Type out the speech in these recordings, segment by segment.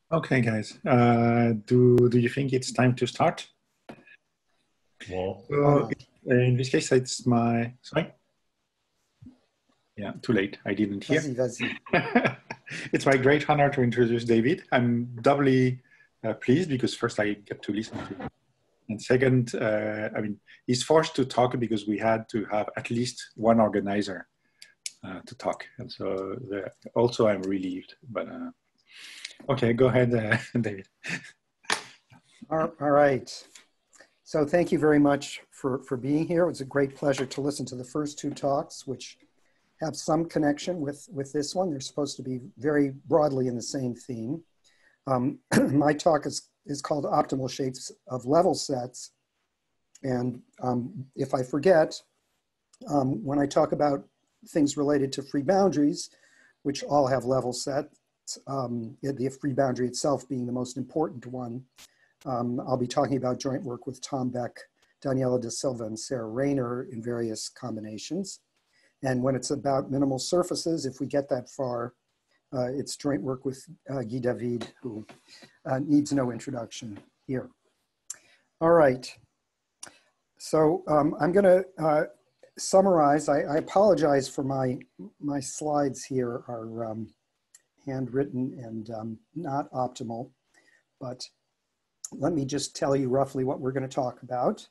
Okay, guys. Do you think it's time to start? Well, So in this case, it's my sorry. Yeah, too late. I didn't hear. It's my great honor to introduce David. I'm doubly pleased because first I get to listen to him, and second, I mean, he's forced to talk because we had to have at least one organizer to talk, and so also I'm relieved. But okay, go ahead, David. All right. So thank you very much for being here. It was a great pleasure to listen to the first two talks, which have some connection with this one. They're supposed to be very broadly in the same theme. My talk is called Optimal Shapes of Level Sets. And if I forget, when I talk about things related to free boundaries, which all have level sets, the free boundary itself being the most important one, I'll be talking about joint work with Tom Beck, Daniela Da Silva, and Sarah Raynor in various combinations. And when it's about minimal surfaces, if we get that far, it's joint work with Guy David, who needs no introduction here. All right. So I'm going to summarize. I apologize for my slides here are handwritten and not optimal, but let me just tell you roughly what we're going to talk about.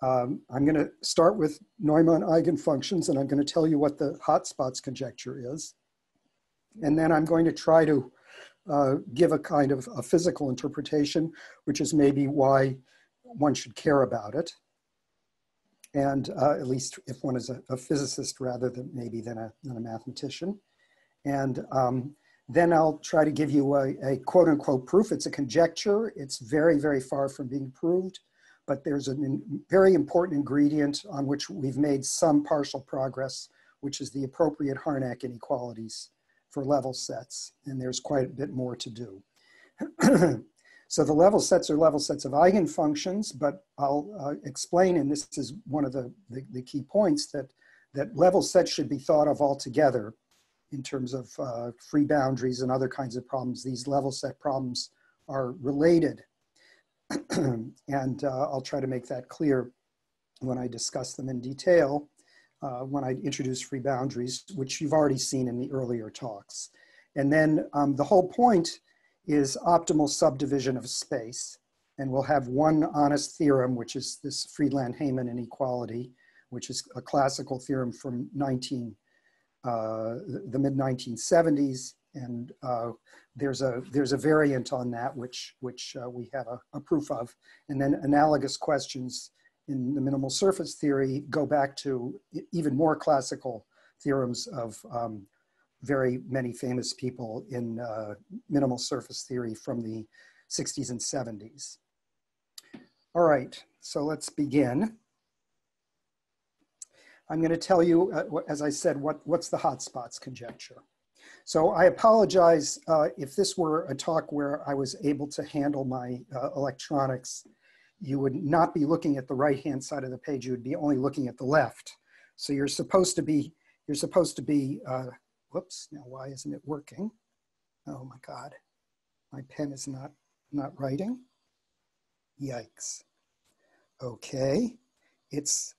I'm going to start with Neumann eigenfunctions, and I'm going to tell you what the Hot Spots Conjecture is. And then I'm going to try to give a kind of a physical interpretation, which is maybe why one should care about it. And at least if one is a physicist rather than maybe than a mathematician. And then I'll try to give you a quote unquote proof. It's a conjecture. It's very, very far from being proved, but there's a very important ingredient on which we've made some partial progress, which is the appropriate Harnack inequalities for level sets. And there's quite a bit more to do. So the level sets are level sets of eigenfunctions, but I'll explain, and this is one of the key points, that level sets should be thought of altogether in terms of free boundaries and other kinds of problems. These level set problems are related. And I'll try to make that clear when I discuss them in detail, when I introduce free boundaries, which you've already seen in the earlier talks. And then the whole point is optimal subdivision of space. And we'll have one honest theorem, which is this Friedland-Hayman inequality, which is a classical theorem from the mid-1970s, and there's a variant on that which we have a proof of, and then analogous questions in the minimal surface theory go back to even more classical theorems of very many famous people in minimal surface theory from the 60s and 70s. All right, so let's begin. I'm going to tell you, as I said, what's the Hot Spots Conjecture. So I apologize if this were a talk where I was able to handle my electronics. You would not be looking at the right-hand side of the page. You would be only looking at the left. So you're supposed to be, whoops, now why isn't it working? Oh my God, my pen is not writing. Yikes. Okay, it's,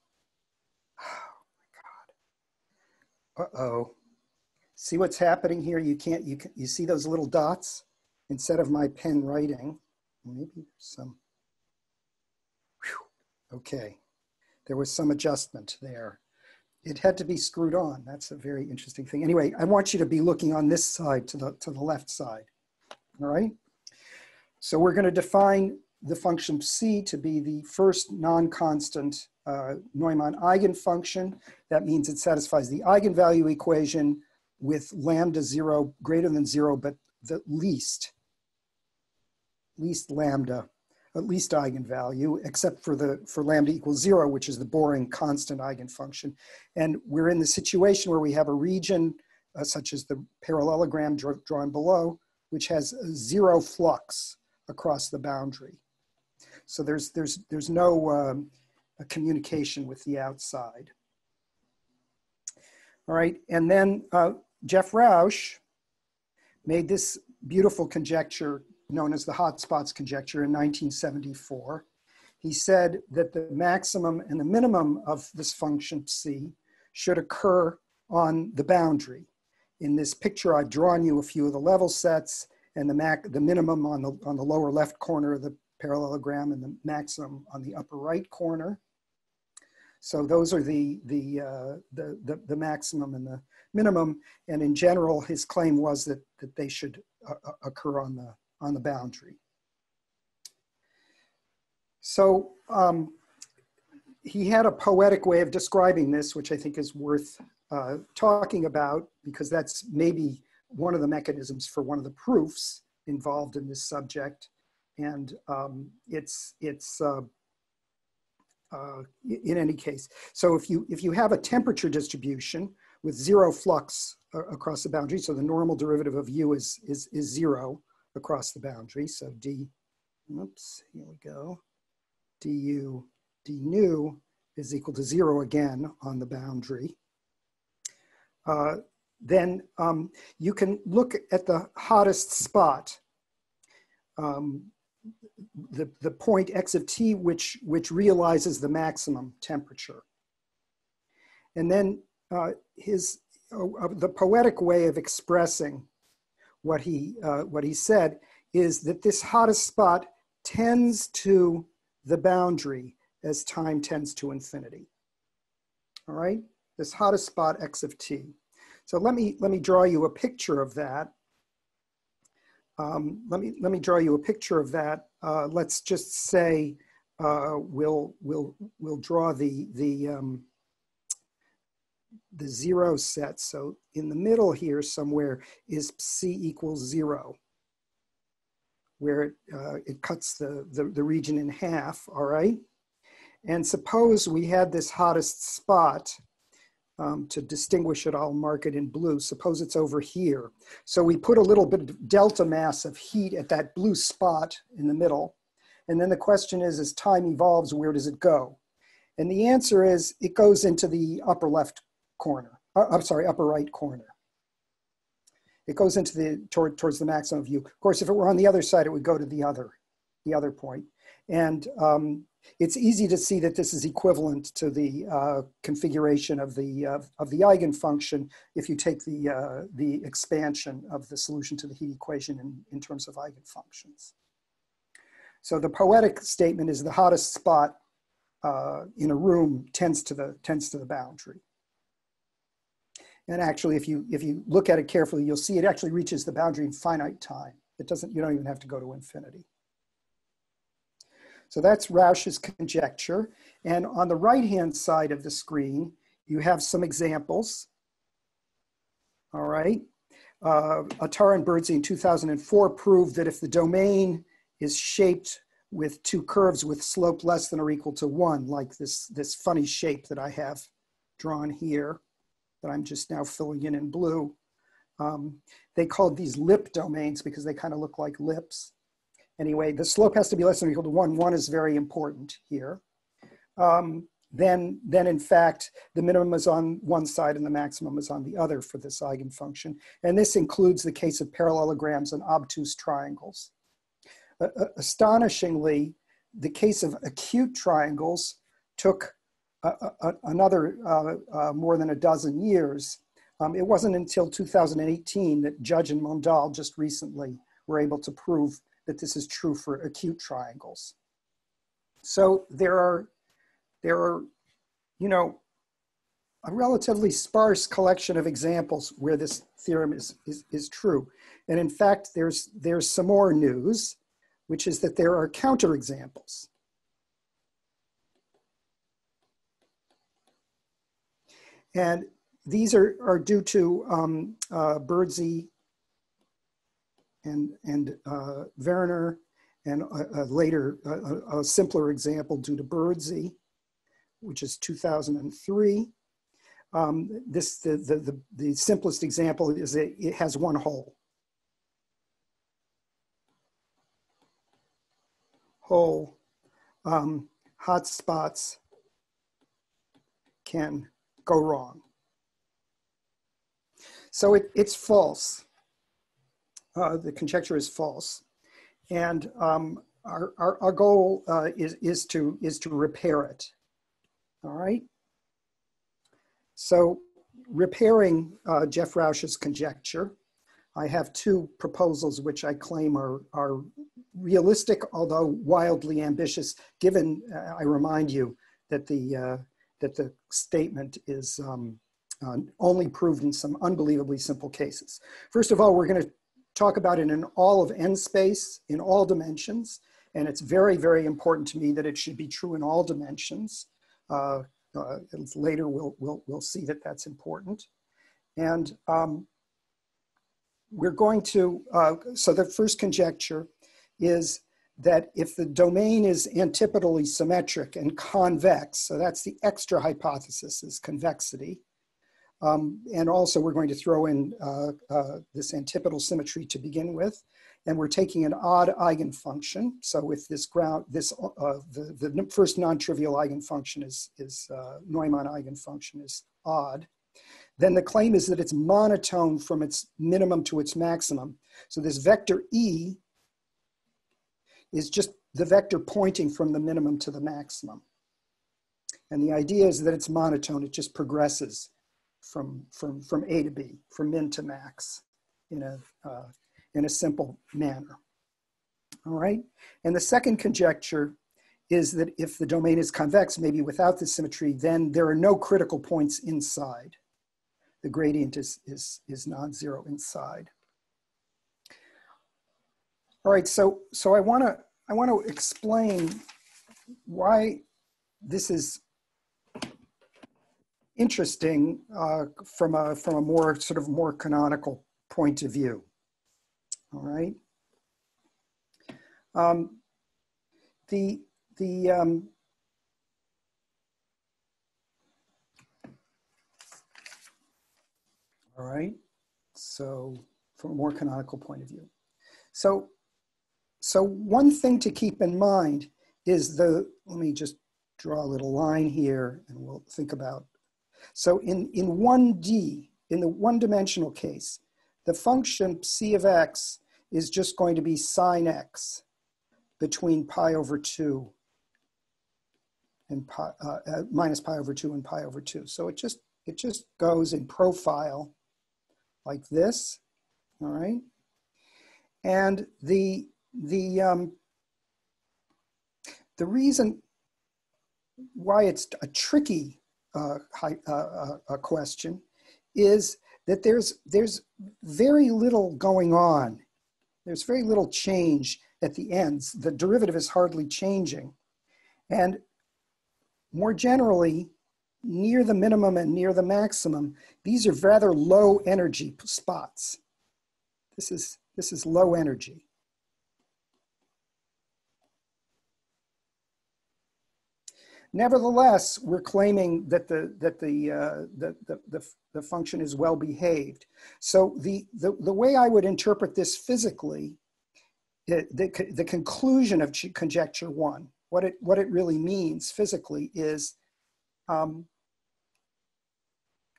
uh-oh. See what's happening here? You see those little dots? Instead of my pen writing, maybe there's some, whew, okay. There was some adjustment there. It had to be screwed on. That's a very interesting thing. Anyway, I want you to be looking on this side to the left side, all right? So we're gonna define the function C to be the first non-constant Neumann eigenfunction. That means it satisfies the eigenvalue equation with lambda 0 greater than 0, but the least lambda, at least eigenvalue, except for lambda equals 0, which is the boring constant eigenfunction. And we're in the situation where we have a region such as the parallelogram drawn below, which has zero flux across the boundary. So there's no communication with the outside. All right, and then Jeff Rauch made this beautiful conjecture known as the Hot Spots Conjecture in 1974. He said that the maximum and the minimum of this function C should occur on the boundary. In this picture, I've drawn you a few of the level sets, and the minimum on the lower left corner of the parallelogram and the maximum on the upper right corner. So those are the maximum and the minimum. And in general, his claim was that they should occur on the boundary. So he had a poetic way of describing this, which I think is worth talking about, because that's maybe one of the mechanisms for one of the proofs involved in this subject. And in any case, so if you have a temperature distribution with zero flux across the boundary, so the normal derivative of u is zero across the boundary, so d, oops, here we go, du d nu is equal to 0 again on the boundary, then you can look at the hottest spot, the point x of t, which realizes the maximum temperature. And then the poetic way of expressing what he said is that this hottest spot tends to the boundary as time tends to infinity. All right, this hottest spot x of t. So let me draw you a picture of that. Let me draw you a picture of that. Let's just say we'll draw the zero set. So in the middle here somewhere is c equals 0, where it cuts the region in half. All right, and suppose we had this hottest spot. To distinguish it, I'll mark it in blue. Suppose it's over here. So we put a little bit of delta mass of heat at that blue spot in the middle. And then the question is, as time evolves, where does it go? And the answer is, it goes into the upper left corner. I'm sorry, upper right corner. It goes into towards the maximum of u. Of course, if it were on the other side, it would go to the other point. And it's easy to see that this is equivalent to the configuration of the eigenfunction if you take the expansion of the solution to the heat equation in terms of eigenfunctions. So the poetic statement is the hottest spot in a room tends to the boundary. And actually, if you look at it carefully, you'll see it actually reaches the boundary in finite time. You don't even have to go to infinity. So that's Rauch's conjecture. And on the right-hand side of the screen, you have some examples. All right. Attar and Birdsey in 2004 proved that if the domain is shaped with two curves with slope less than or equal to 1, like this funny shape that I have drawn here, that I'm just now filling in blue, they called these lip domains because they kind of look like lips. Anyway, the slope has to be less than or equal to 1. 1 is very important here. Then in fact, the minimum is on one side and the maximum is on the other for this eigenfunction. And this includes the case of parallelograms and obtuse triangles. Astonishingly, the case of acute triangles took another more than a dozen years. It wasn't until 2018 that Judge and Mondal just recently were able to prove that this is true for acute triangles. So there are, you know, a relatively sparse collection of examples where this theorem is true. And in fact, there's some more news, which is that there are counterexamples. And these are due to Birdsey and Werner, and later a simpler example due to Birdsey, which is 2003. The simplest example is that it has one hole. Hot spots can go wrong. So it's false. the conjecture is false. And our goal is to repair it. All right. So repairing Jeff Rauch's conjecture, I have two proposals which I claim are realistic, although wildly ambitious, given, I remind you, that the statement is only proved in some unbelievably simple cases. First of all, we're going to talk about it in all of n space, in all dimensions, and it's very, very important to me that it should be true in all dimensions. Later we'll see that that's important. And we're going to, so the first conjecture is that if the domain is antipodally symmetric and convex, so that's the extra hypothesis, is convexity. And also we're going to throw in this antipodal symmetry to begin with. And we're taking an odd eigenfunction. So with this ground, the first non-trivial eigenfunction is Neumann eigenfunction is odd. Then the claim is that it's monotone from its minimum to its maximum. So this vector E is just the vector pointing from the minimum to the maximum. And the idea is that it's monotone. It just progresses from A to B, from min to max in a simple manner. All right. And the second conjecture is that if the domain is convex, maybe without the symmetry, then there are no critical points inside. The gradient is non-zero inside. All right, so I want to explain why this is interesting from a more sort of more canonical point of view. All right. All right, so from a more canonical point of view. So one thing to keep in mind is let me just draw a little line here and we'll think about. So in 1D, in the one-dimensional case, the function C of x is just going to be sine x between pi over 2 and minus pi over 2 and pi over 2. So it just goes in profile like this, all right? And the reason why it's a tricky question is that there's very little going on. There's very little change at the ends. The derivative is hardly changing. And more generally, near the minimum and near the maximum, these are rather low energy spots. This is low energy. Nevertheless, we're claiming that the function is well behaved. So the way I would interpret this physically, the conclusion of conjecture 1, what it really means physically is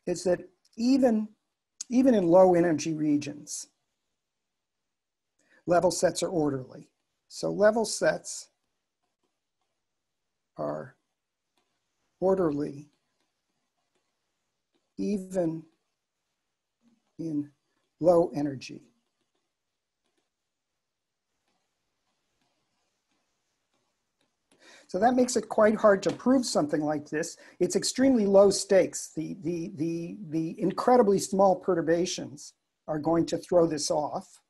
that even in low energy regions, level sets are orderly. So level sets are orderly even in low energy. So that makes it quite hard to prove something like this. It's extremely low stakes. The incredibly small perturbations are going to throw this off.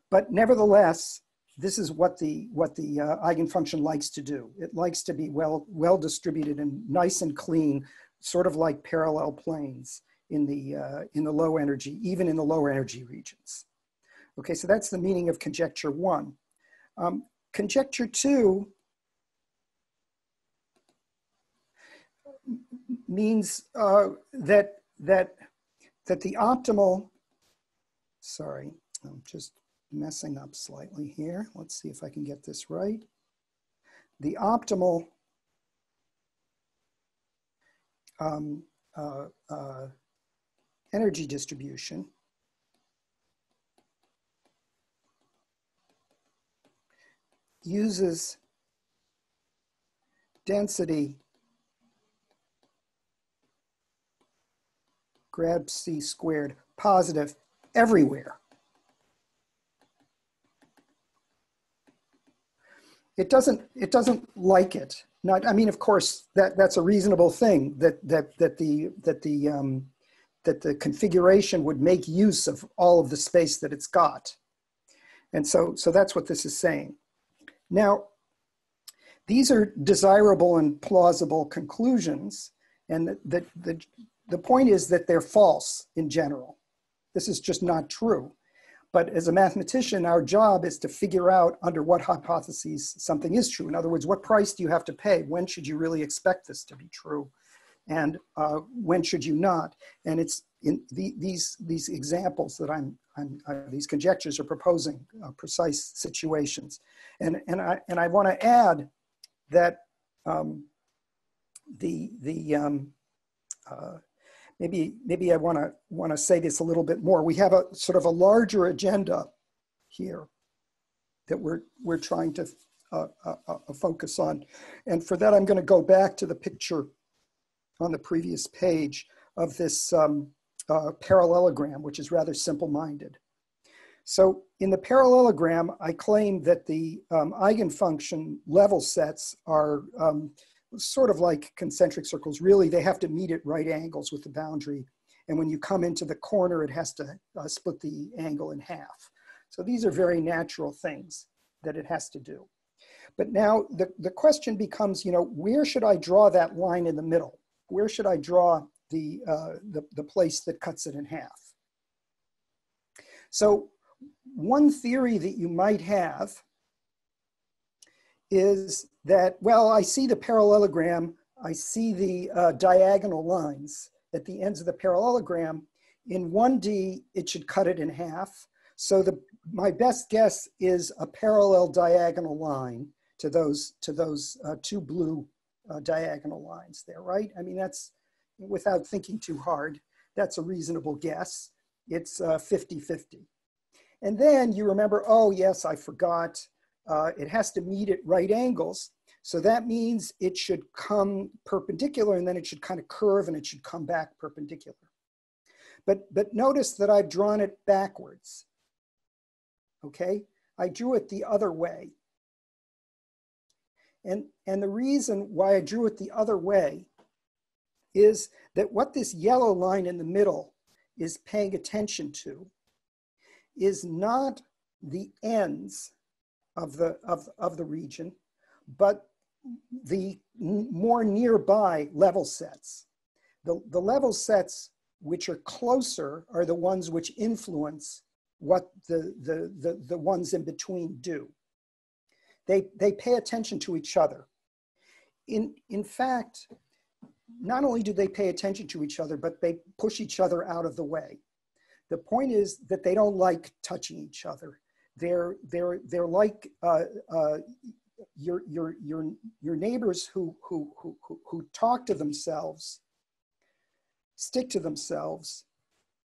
But nevertheless, this is what the eigenfunction likes to do. It likes to be well distributed and nice and clean, sort of like parallel planes in the low energy, even in the lower energy regions. Okay, so that's the meaning of conjecture 1. Conjecture 2 means that the optimal, sorry, I'm just messing up slightly here. Let's see if I can get this right. The optimal energy distribution uses density grad c squared positive everywhere. It doesn't like it. Not, I mean, of course, that's a reasonable thing, that the configuration would make use of all of the space that it's got. And so that's what this is saying. Now, these are desirable and plausible conclusions, and the point is that they're false in general. This is just not true. But as a mathematician, our job is to figure out under what hypotheses something is true. In other words, what price do you have to pay? When should you really expect this to be true? And when should you not? And it's in these examples that these conjectures are proposing precise situations. And I want to add that maybe I want to say this a little bit more. We have a sort of a larger agenda here that we're trying to focus on, and for that I'm going to go back to the picture on the previous page of this parallelogram, which is rather simple-minded. So in the parallelogram, I claim that the eigenfunction level sets are sort of like concentric circles. Really, they have to meet at right angles with the boundary. And when you come into the corner, it has to split the angle in half. So these are very natural things that it has to do. But now the question becomes, where should I draw that line in the middle? Where should I draw the place that cuts it in half? So one theory that you might have is that, well, I see the parallelogram, I see the diagonal lines at the ends of the parallelogram. In 1D, it should cut it in half. So my best guess is a parallel diagonal line to those two blue diagonal lines there, right? I mean, that's, without thinking too hard, that's a reasonable guess. It's 50-50. And then you remember, oh yes, I forgot, it has to meet at right angles. So that means it should come perpendicular, and then it should kind of curve, and it should come back perpendicular. But notice that I've drawn it backwards, okay? I drew it the other way. And the reason why I drew it the other way is that what this yellow line in the middle is paying attention to is not the ends of the region, but the more nearby level sets. The level sets which are closer are the ones which influence what the ones in between do. They pay attention to each other. In fact, not only do they pay attention to each other, but they push each other out of the way. The point is that they don't like touching each other. They're like your neighbors who talk to themselves, stick to themselves,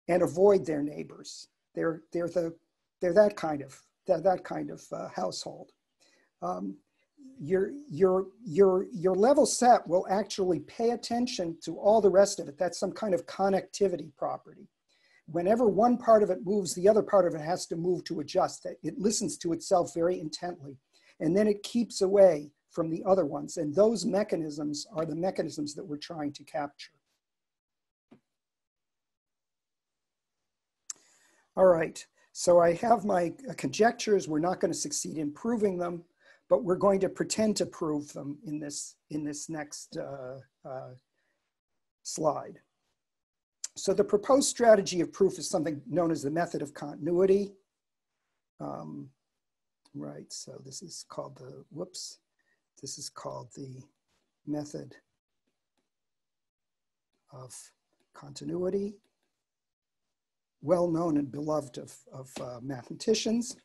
and avoid their neighbors. They're that kind of household. Your level set will actually pay attention to all the rest of it. That's some kind of connectivity property. Whenever one part of it moves, the other part of it has to move to adjust. It listens to itself very intently, and then it keeps away from the other ones. And those mechanisms are the mechanisms that we're trying to capture. All right, so I have my conjectures. We're not going to succeed in proving them, but we're going to pretend to prove them in this next slide. So the proposed strategy of proof is something known as the method of continuity. Right, so this is called this is called the method of continuity, well known and beloved of mathematicians.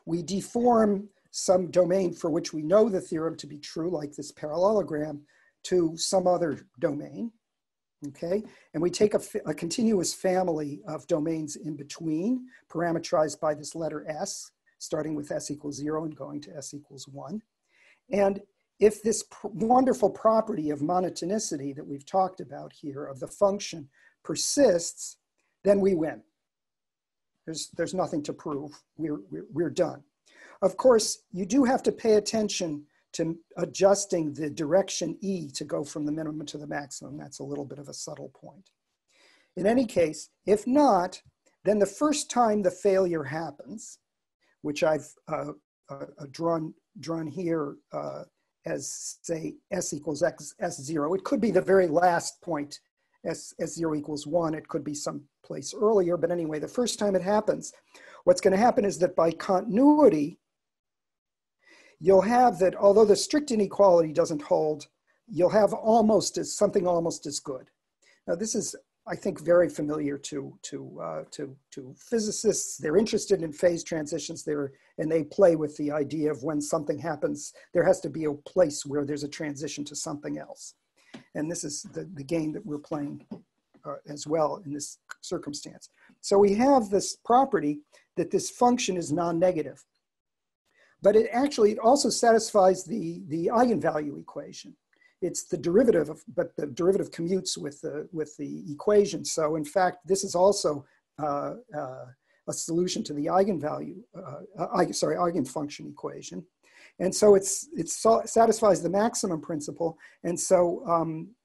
We deform some domain for which we know the theorem to be true, like this parallelogram, to some other domain. Okay, and we take a continuous family of domains in between, parameterized by this letter S. starting with s equals 0 and going to s equals 1. And if this wonderful property of monotonicity that we've talked about here of the function persists, then we win. There's nothing to prove. We're done. Of course, you do have to pay attention to adjusting the direction E to go from the minimum to the maximum. That's a little bit of a subtle point. In any case, if not, then the first time the failure happens, which I've drawn here as, say, s equals s0. It could be the very last point, s0 equals 1. It could be some place earlier, but anyway, the first time it happens, what's going to happen is that by continuity, you'll have that, although the strict inequality doesn't hold, you'll have something almost as good. Now, this is, I think, very familiar to physicists. They're interested in phase transitions there, and they play with the idea of when something happens, there has to be a place where there's a transition to something else. And this is the game that we're playing as well in this circumstance. So we have this property that this function is non-negative, but it also satisfies the eigenvalue equation. It's the derivative, but the derivative commutes with the equation. So in fact, this is also a solution to the eigenfunction equation. And so it satisfies the maximum principle. And so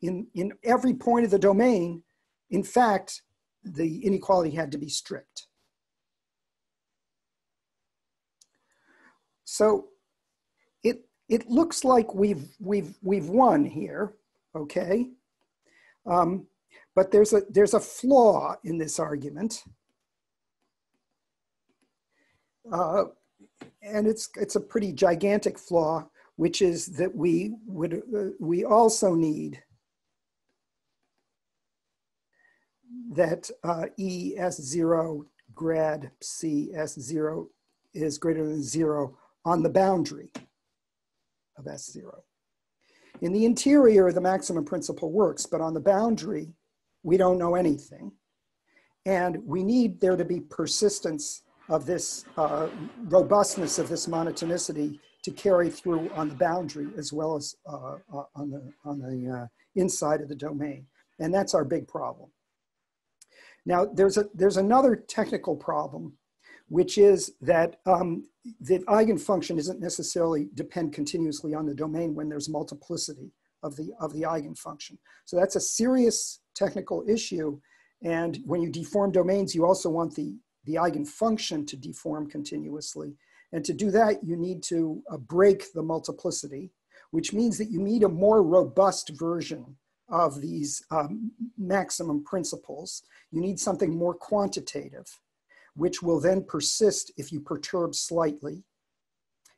in every point of the domain, in fact, the inequality had to be strict. So it looks like we've won here, okay? But there's a flaw in this argument, and it's a pretty gigantic flaw, which is that we also need that E S0 grad C S0 is greater than 0 on the boundary of S0. In the interior, the maximum principle works, but on the boundary, we don't know anything. And we need there to be persistence of this robustness of this monotonicity to carry through on the boundary as well as on the inside of the domain. And that's our big problem. Now, there's another technical problem, which is that the eigenfunction doesn't necessarily depend continuously on the domain when there's multiplicity of the eigenfunction. So that's a serious technical issue. And when you deform domains, you also want the eigenfunction to deform continuously. And to do that, you need to break the multiplicity, which means that you need a more robust version of these maximum principles. You need something more quantitative, which will then persist if you perturb slightly.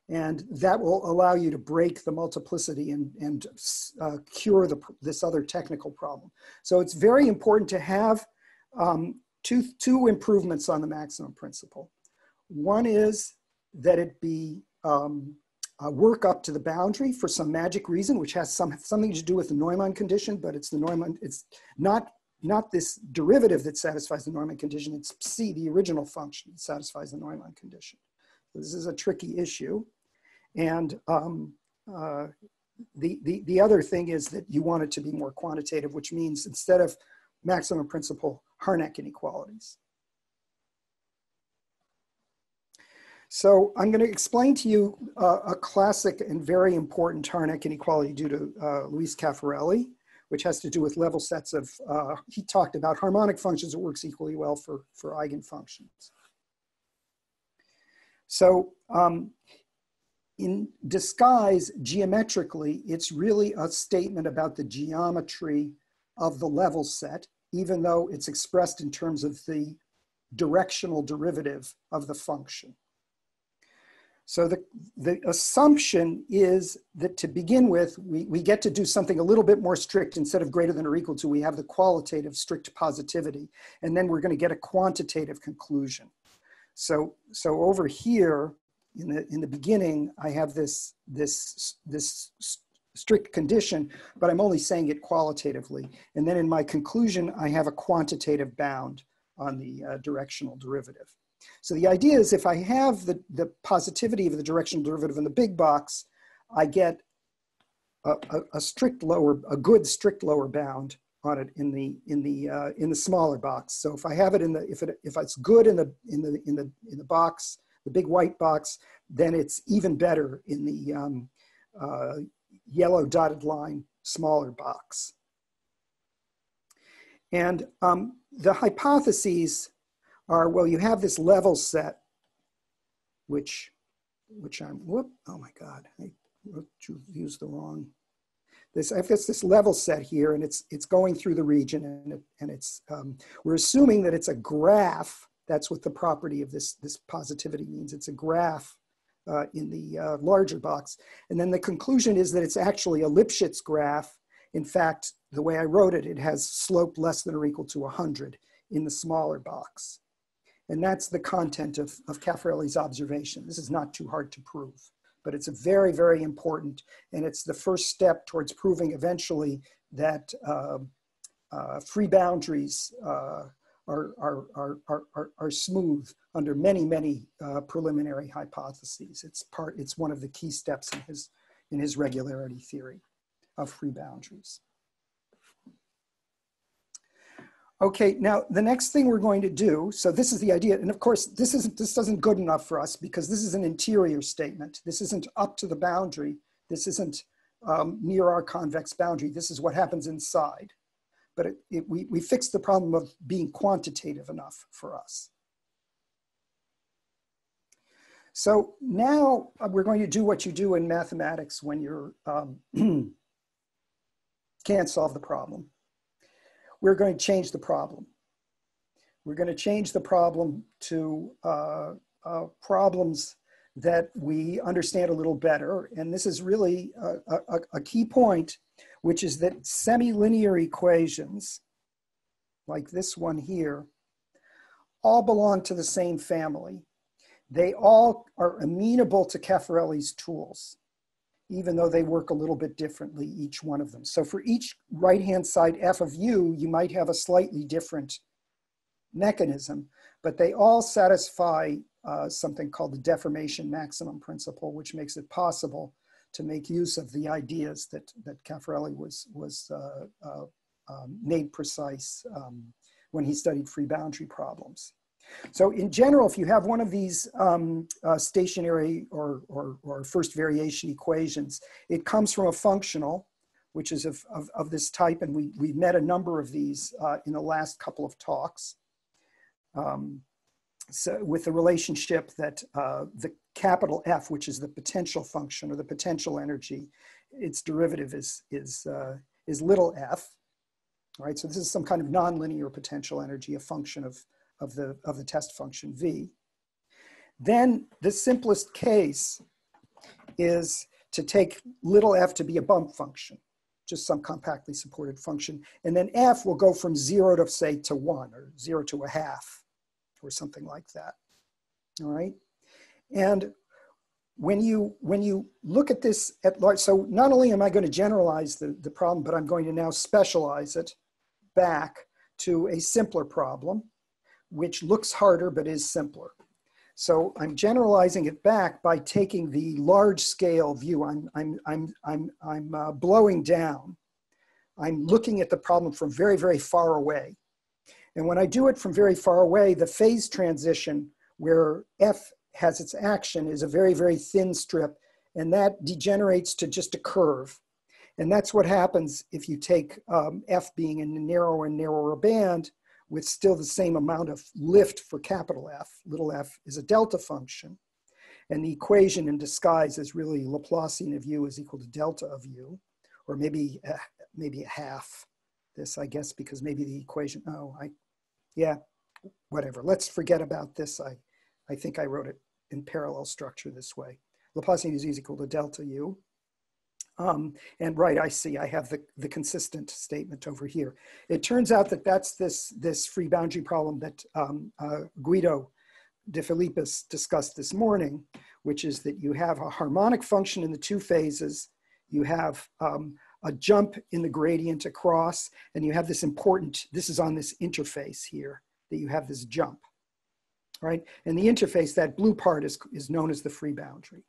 And that will allow you to break the multiplicity and cure this other technical problem. So it's very important to have two improvements on the maximum principle. One is that it be work up to the boundary for some magic reason, which has something to do with the Neumann condition, but it's not this derivative that satisfies the Neumann condition, it's C, the original function, that satisfies the Neumann condition. So this is a tricky issue. And the other thing is that you want it to be more quantitative, which means instead of maximum principle, Harnack inequalities. So I'm going to explain to you a classic and very important Harnack inequality due to Luis Caffarelli, which has to do with level sets of, he talked about harmonic functions. It works equally well for eigenfunctions. So in disguise, geometrically, it's really a statement about the geometry of the level set, even though it's expressed in terms of the directional derivative of the function. So the assumption is that to begin with, we get to do something a little bit more strict. Instead of greater than or equal to, we have the qualitative strict positivity, and then we're going to get a quantitative conclusion. So over here in the beginning, I have this strict condition, but I'm only saying it qualitatively. And then in my conclusion, I have a quantitative bound on the directional derivative. So the idea is if I have the positivity of the directional derivative in the big box, I get a good strict lower bound on it in the smaller box. So if I have it if it's good in the box, the big white box, then it's even better in the yellow dotted line smaller box. And the hypotheses are, well, you have this level set, which oh my God, I used the wrong. I have this level set here, and it's going through the region, and it's we're assuming that it's a graph. That's what the property of this positivity means. It's a graph in the larger box, and then the conclusion is that it's actually a Lipschitz graph. In fact, the way I wrote it, it has slope less than or equal to 100 in the smaller box, and that's the content of Caffarelli's observation. This is not too hard to prove, but it's a very, very important, and it's the first step towards proving eventually that free boundaries are smooth under many, many preliminary hypotheses. It's one of the key steps in his regularity theory of free boundaries. Okay, now the next thing we're going to do, so this is the idea, and of course this isn't good enough for us because this is an interior statement. This isn't up to the boundary. This isn't near our convex boundary. This is what happens inside. But we fixed the problem of being quantitative enough for us. So now we're going to do what you do in mathematics when you can't solve the problem. We're going to change the problem. We're going to change the problem to problems that we understand a little better. And this is really a key point, which is that semi-linear equations, like this one here, all belong to the same family. They all are amenable to Caffarelli's tools, even though they work a little bit differently, each one of them. So for each right-hand side f of u, you might have a slightly different mechanism, but they all satisfy something called the deformation maximum principle, which makes it possible to make use of the ideas that Caffarelli made precise when he studied free boundary problems. So in general, if you have one of these stationary or first variation equations, it comes from a functional, which is of this type, and we've met a number of these in the last couple of talks. So with the relationship that the capital F, which is the potential function or the potential energy, its derivative is little f. All right, so this is some kind of nonlinear potential energy, a function of the test function v. Then the simplest case is to take little f to be a bump function, just some compactly supported function, and then f will go from 0 to say to 1 or 0 to a half or something like that. All right, and when you look at this at large, so not only am I going to generalize the problem, but I'm going to now specialize it back to a simpler problem, which looks harder but is simpler. So I'm generalizing it back by taking the large scale view. I'm blowing down. I'm looking at the problem from very, very far away. And when I do it from very far away, the phase transition where f has its action is a very, very thin strip, and that degenerates to just a curve. And that's what happens if you take f being in a narrower and narrower band with still the same amount of lift for capital F. Little f is a delta function. And the equation in disguise is really Laplacian of u is equal to delta of u, or maybe a half this, I guess, because maybe the equation, yeah, whatever. Let's forget about this. I think I wrote it in parallel structure this way. Laplacian is equal to delta u. And right, I see, I have the consistent statement over here. It turns out that that's this free boundary problem that Guido de Philippis discussed this morning, which is that you have a harmonic function in the two phases, you have a jump in the gradient across, and you have this important, this is on this interface here, that you have this jump. right? And the interface, that blue part is known as the free boundary.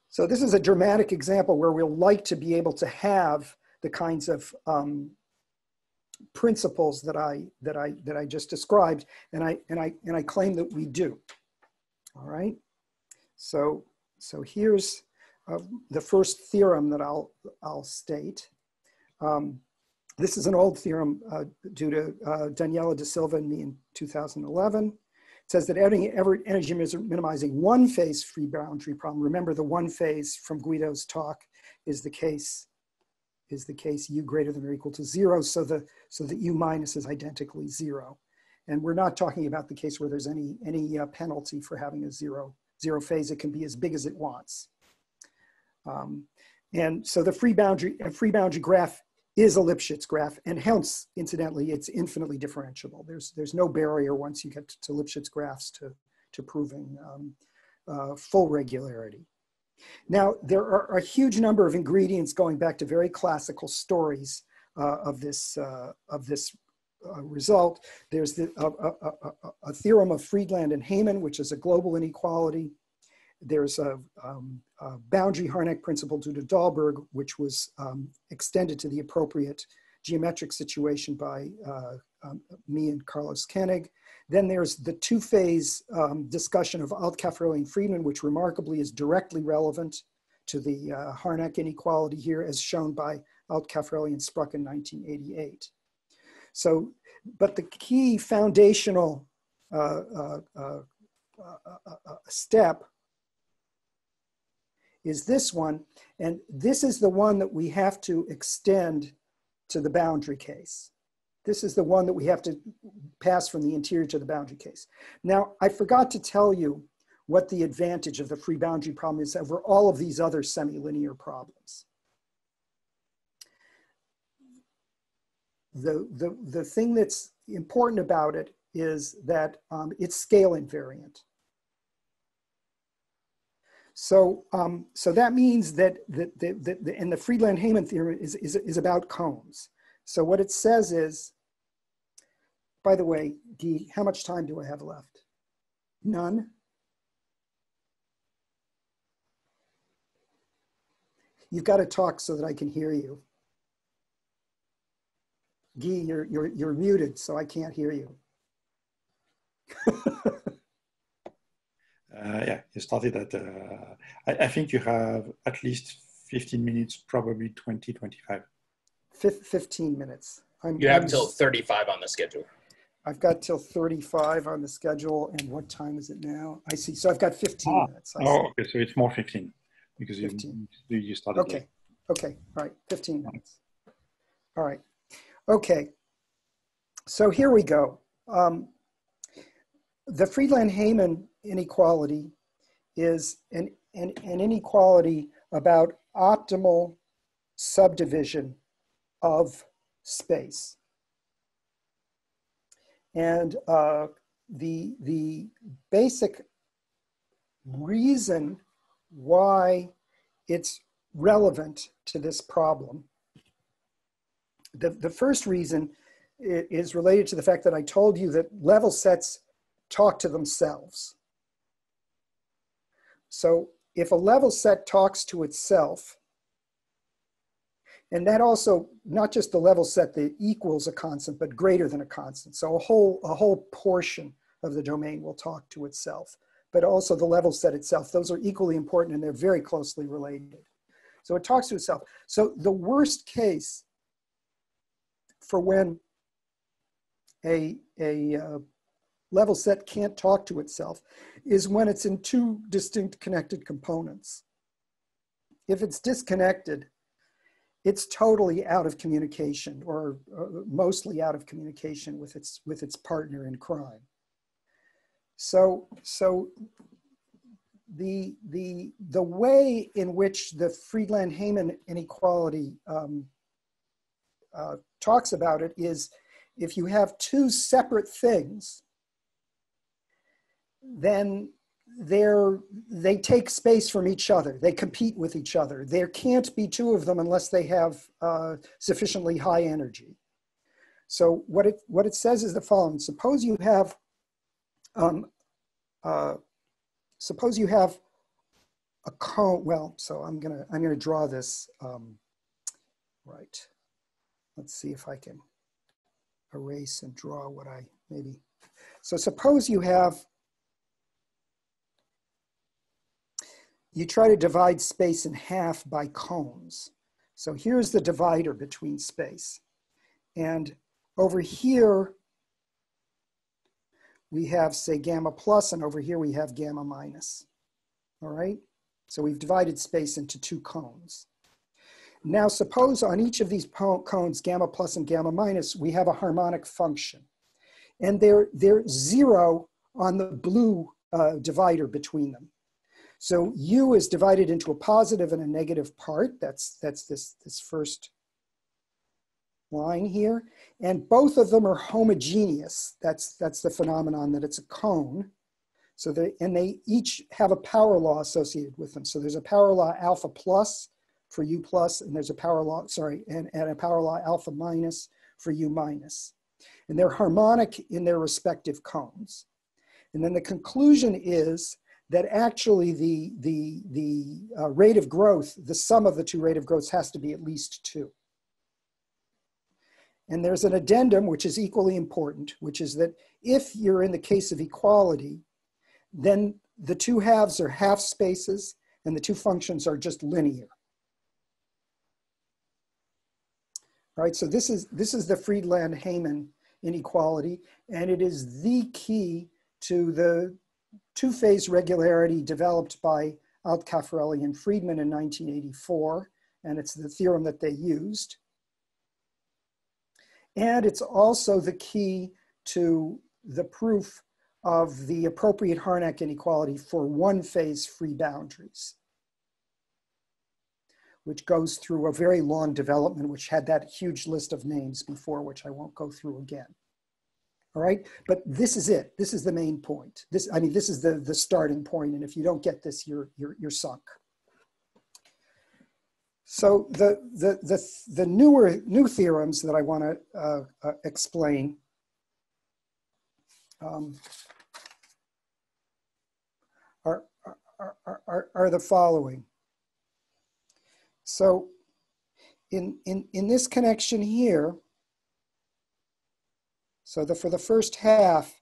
So this is a dramatic example where we'll like to be able to have the kinds of principles that I just described, and I claim that we do. All right. So here's the first theorem that I'll state. This is an old theorem due to Daniela da Silva and me in 2011. It says that energy minimizing one phase free boundary problem. Remember, the one phase from Guido's talk is the case u greater than or equal to 0, so that u minus is identically 0. And we're not talking about the case where there's any penalty for having a zero phase. It can be as big as it wants. And so the free boundary graph is a Lipschitz graph, and hence, incidentally, it's infinitely differentiable. There's no barrier once you get to Lipschitz graphs to proving full regularity. Now, there are a huge number of ingredients going back to very classical stories of this result. There's a theorem of Friedland-Hayman, which is a global inequality. There's a boundary Harnack principle due to Dahlberg, which was extended to the appropriate geometric situation by me and Carlos Koenig. Then there's the two-phase discussion of Alt-Caffarelli and Friedman, which remarkably is directly relevant to the Harnack inequality here, as shown by Alt-Caffarelli and Spruck in 1988. So, but the key foundational step is this one, and this is the one that we have to extend to the boundary case. This is the one that we have to pass from the interior to the boundary case. Now, I forgot to tell you what the advantage of the free boundary problem is over all of these other semi-linear problems. The thing that's important about it is that it's scale invariant. So that means that and the Friedland-Hayman theorem is about cones. So what it says is, by the way, Guy, how much time do I have left? None? You've got to talk so that I can hear you. Guy, you're muted, so I can't hear you. Yeah, you started at, I think you have at least 15 minutes, probably 20, 25. 15 minutes. You have till 35 on the schedule. I've got till 35 on the schedule, and what time is it now? I see, so I've got 15 minutes. Oh, okay, so it's more 15, because 15. You started Okay, late. Okay, all right, 15 minutes. All right, okay, so here we go. The Friedland-Hayman inequality is an inequality about optimal subdivision of space. And the basic reason why it's relevant to this problem, the first reason is related to the fact that I told you that level sets talk to themselves. So if a level set talks to itself, and that also, not just the level set that equals a constant, but greater than a constant. So a whole portion of the domain will talk to itself, but also the level set itself. Those are equally important, and they're very closely related. So it talks to itself. So the worst case for when a level set can't talk to itself is when it's in two distinct connected components. If it's disconnected, it's totally out of communication, or mostly out of communication with its partner in crime. So the way in which the Friedland-Hayman inequality talks about it is, if you have two separate things, then they take space from each other. They compete with each other. There can't be two of them unless they have sufficiently high energy. So what it says is the following. Suppose you have a cone. Well, so I'm gonna draw this. Right. Let's see if I can erase and draw what I maybe. So suppose you try to divide space in half by cones. So here's the divider between space. And over here, we have, say, gamma plus, and over here we have gamma minus. All right? So we've divided space into two cones. Now suppose on each of these cones, gamma plus and gamma minus, we have a harmonic function. And they're zero on the blue divider between them. So U is divided into a positive and a negative part. That's this first line here. And both of them are homogeneous. That's the phenomenon that it's a cone. So they each have a power law associated with them. So there's a power law alpha plus for U plus, and there's a power law, and a power law alpha minus for U minus. And they're harmonic in their respective cones. And then the conclusion is that actually the rate of growth, the sum of the two rate of growths has to be at least 2. And there's an addendum, which is equally important, which is that if you're in the case of equality, then the two halves are half spaces and the two functions are just linear. All right, so this is the Friedland-Hayman inequality, and it is the key to the two-phase regularity developed by Alt-Caffarelli and Friedman in 1984, and it's the theorem that they used. And it's also the key to the proof of the appropriate Harnack inequality for one-phase free boundaries, which goes through a very long development, which had that huge list of names before, which I won't go through again. All right, but this is it. This is the main point. This is the starting point, and if you don't get this, you're sunk. So the new theorems that I want to explain are the following. So in this connection here, so for the first half,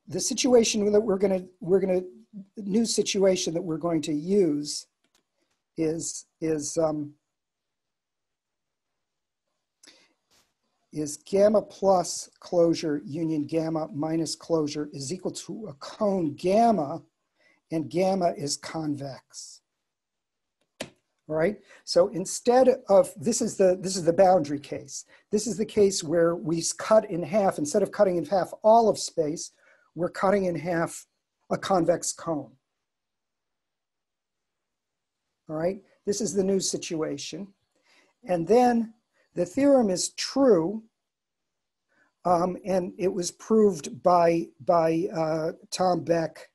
the situation that new situation that we're going to use is gamma plus closure union gamma minus closure is equal to a cone gamma, and gamma is convex. All right, so instead of, this is the boundary case. This is the case where we cut in half, instead of cutting in half all of space, we're cutting in half a convex cone. All right, this is the new situation. And then the theorem is true, and it was proved by Tom Beck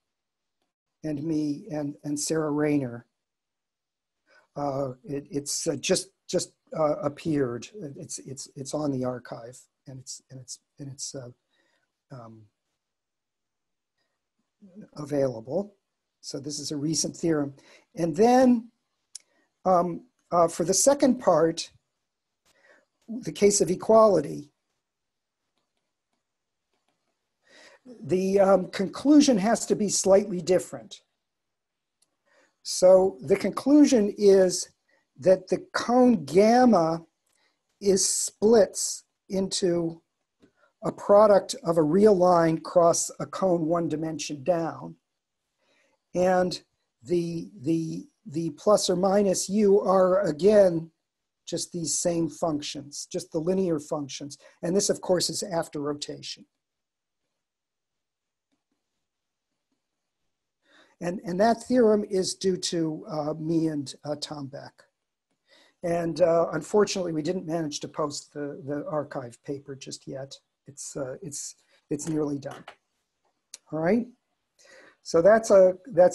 and me and Sarah Raynor. It's just appeared. It's on the archive, and it's available. So this is a recent theorem. And then for the second part, the case of equality, the conclusion has to be slightly different. So the conclusion is that the cone gamma splits into a product of a real line cross a cone one dimension down. And the plus or minus u are, again, just these same functions, just the linear functions. And this, of course, is after rotation. And that theorem is due to me and Tom Beck. And unfortunately, we didn't manage to post the archive paper just yet. It's nearly done. All right. So that's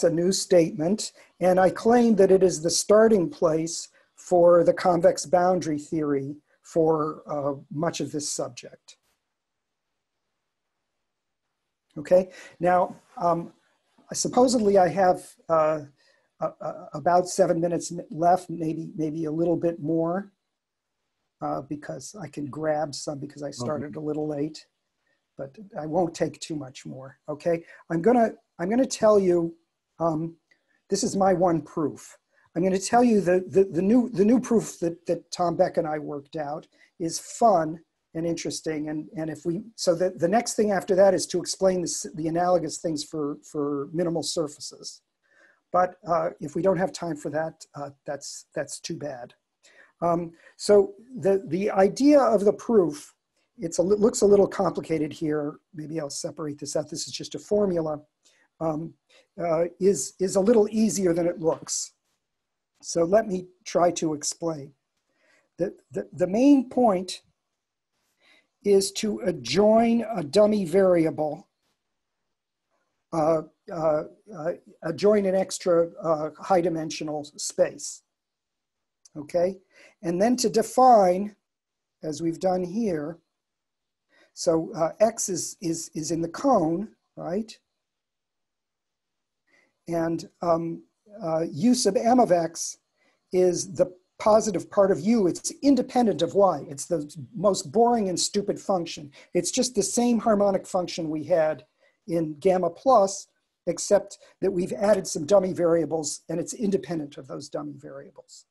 a new statement. And I claim that it is the starting place for the convex boundary theory for much of this subject. Okay, now supposedly I have about 7 minutes left, maybe a little bit more, because I can grab some because I started a little late, but I won't take too much more. Okay, I'm gonna tell you. This is my one proof. I'm going to tell you the new proof that Tom Beck and I worked out is fun and interesting. And if we, so the next thing after that is to explain the analogous things for minimal surfaces. But if we don't have time for that, that's too bad. So the idea of the proof, looks a little complicated here. Maybe I'll separate this out. This is just a formula. Is a little easier than it looks. So let me try to explain. The main point is to adjoin a dummy variable, adjoin an extra high dimensional space, okay? And then to define, as we've done here, so X is in the cone, right? And u sub m of x is the positive part of u. It's independent of y. It's the most boring and stupid function. It's just the same harmonic function we had in gamma plus, except that we've added some dummy variables and it's independent of those dummy variables.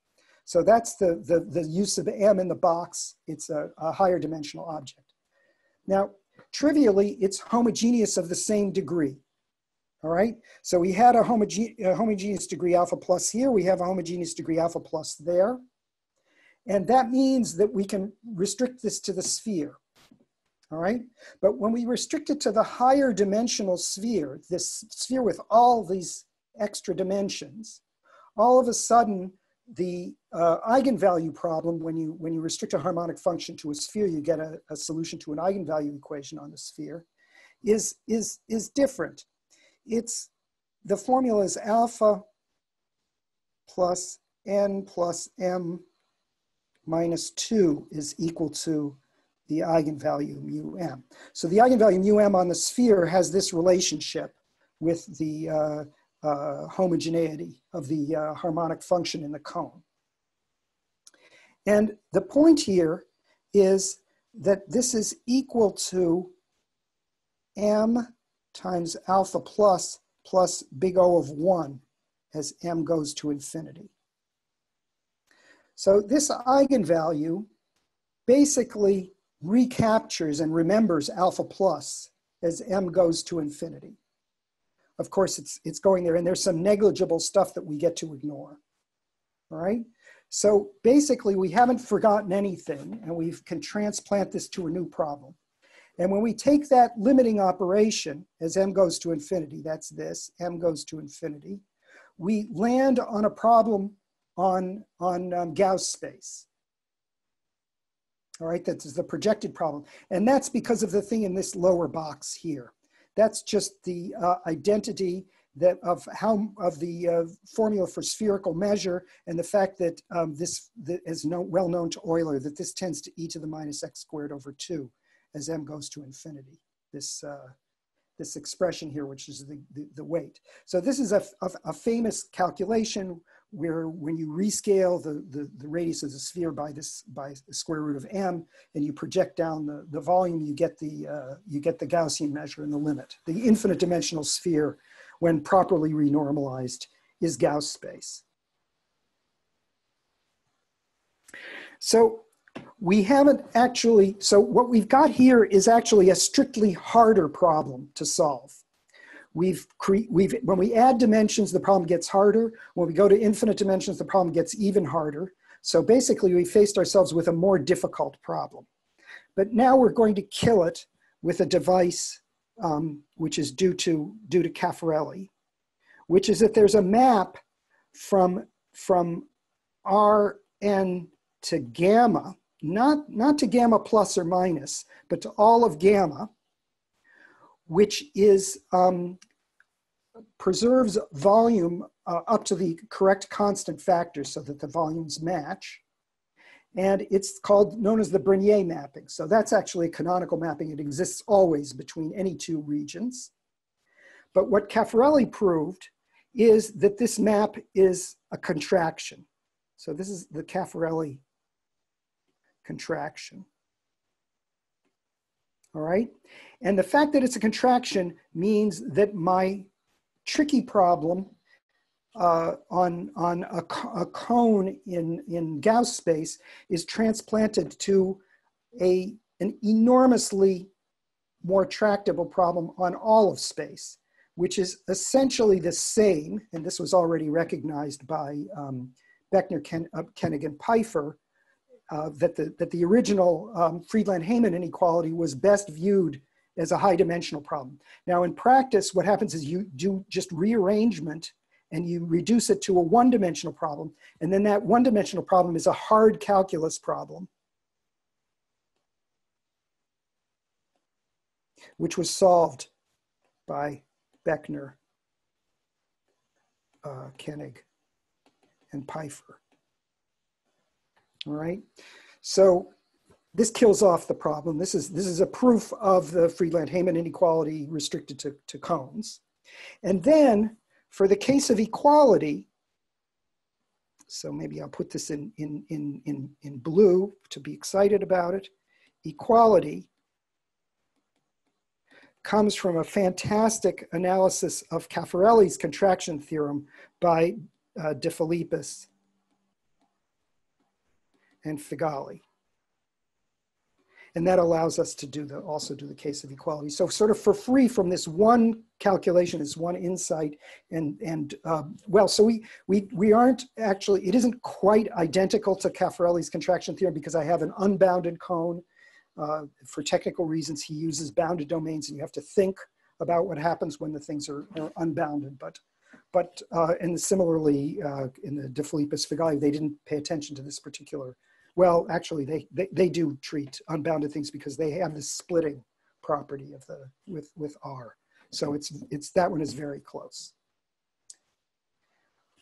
So that's the u sub m in the box. It's a higher dimensional object. Now, trivially, it's homogeneous of the same degree. All right, so we had a homogeneous degree alpha plus here. We have a homogeneous degree alpha plus there. And that means that we can restrict this to the sphere. All right, but when we restrict it to the higher dimensional sphere, this sphere with all these extra dimensions, all of a sudden the eigenvalue problem, when you restrict a harmonic function to a sphere, you get a solution to an eigenvalue equation on the sphere, is different. The formula is alpha plus n plus m minus 2 is equal to the eigenvalue mu m. So the eigenvalue mu m on the sphere has this relationship with the homogeneity of the harmonic function in the cone. And the point here is that this is equal to m times alpha plus big O of 1 as m goes to infinity. So this eigenvalue basically recaptures and remembers alpha plus as m goes to infinity. Of course, it's going there, and there's some negligible stuff that we get to ignore. All right? So basically, we haven't forgotten anything, and we can transplant this to a new problem. And when we take that limiting operation as m goes to infinity, that's this, m goes to infinity, we land on a problem on Gauss space. All right, that is the projected problem. And that's because of the thing in this lower box here. That's just the identity of the formula for spherical measure, and the fact that this is well known to Euler, that this tends to e to the minus x squared over 2 as m goes to infinity. This expression here, which is the weight. So this is a famous calculation where when you rescale the radius of the sphere by the square root of m, and you project down the volume, you get the Gaussian measure in the limit. The infinite dimensional sphere, when properly renormalized, is Gauss space. So we haven't actually, so what we've got here is actually a strictly harder problem to solve. When we add dimensions, the problem gets harder. When we go to infinite dimensions, the problem gets even harder. So basically, we faced ourselves with a more difficult problem. But now we're going to kill it with a device which is due to Caffarelli, which is that there's a map from Rn to gamma, not to gamma plus or minus, but to all of gamma, which is preserves volume up to the correct constant factor so that the volumes match. And it's known as the Brenier mapping. So that's actually a canonical mapping. It exists always between any two regions. But what Caffarelli proved is that this map is a contraction. So this is the Caffarelli contraction. All right. And the fact that it's a contraction means that my tricky problem on a cone in Gauss space is transplanted to an enormously more tractable problem on all of space, which is essentially the same, and this was already recognized by Beckner, Koenig, and Pfeiffer, that the original Friedland-Hayman inequality was best viewed as a high dimensional problem. Now in practice, what happens is you do just rearrangement and you reduce it to a one-dimensional problem. And then that one-dimensional problem is a hard calculus problem, which was solved by Beckner, Koenig, and Pfeiffer. All right, so this kills off the problem. This is a proof of the Friedland-Hayman inequality restricted to cones. And then for the case of equality, so maybe I'll put this in blue to be excited about it. Equality comes from a fantastic analysis of Caffarelli's contraction theorem by De Philippis and Figali. And that allows us to also do the case of equality. So sort of for free from this one calculation, is one insight. Well, so we aren't actually, it isn't quite identical to Caffarelli's contraction theorem because I have an unbounded cone. For technical reasons, he uses bounded domains, and you have to think about what happens when the things are unbounded. And similarly, in the De Philippis Figali, they didn't pay attention to this particular. Well, actually, they do treat unbounded things because they have this splitting property of with R. So it's that one is very close.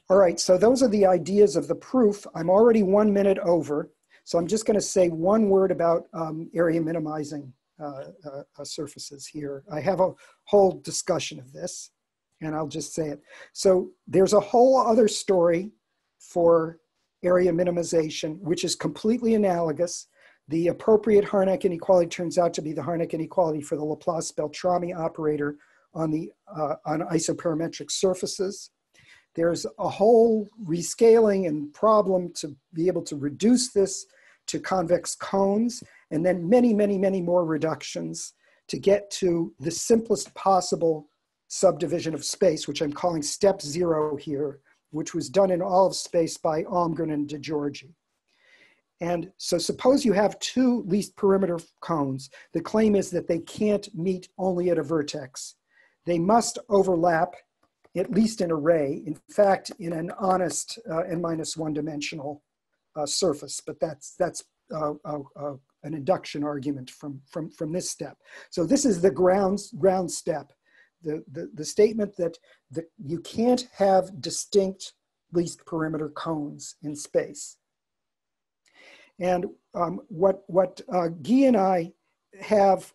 All right, so those are the ideas of the proof. I'm already 1 minute over, so I'm just going to say one word about area minimizing surfaces here. I have a whole discussion of this, and I'll just say it. So there's a whole other story for area minimization, which is completely analogous. The appropriate Harnack inequality turns out to be the Harnack inequality for the Laplace-Beltrami operator on isoperimetric surfaces. There's a whole rescaling and problem to be able to reduce this to convex cones, and then many, many, many more reductions to get to the simplest possible subdivision of space, which I'm calling step 0 here, which was done in all of space by Almgren and DeGiorgi. And so suppose you have two least perimeter cones. The claim is that they can't meet only at a vertex. They must overlap, at least in a ray, in fact, in an honest n-1 dimensional surface, but that's an induction argument from this step. So this is the ground step. The statement that you can't have distinct least perimeter cones in space. And what Guy and I have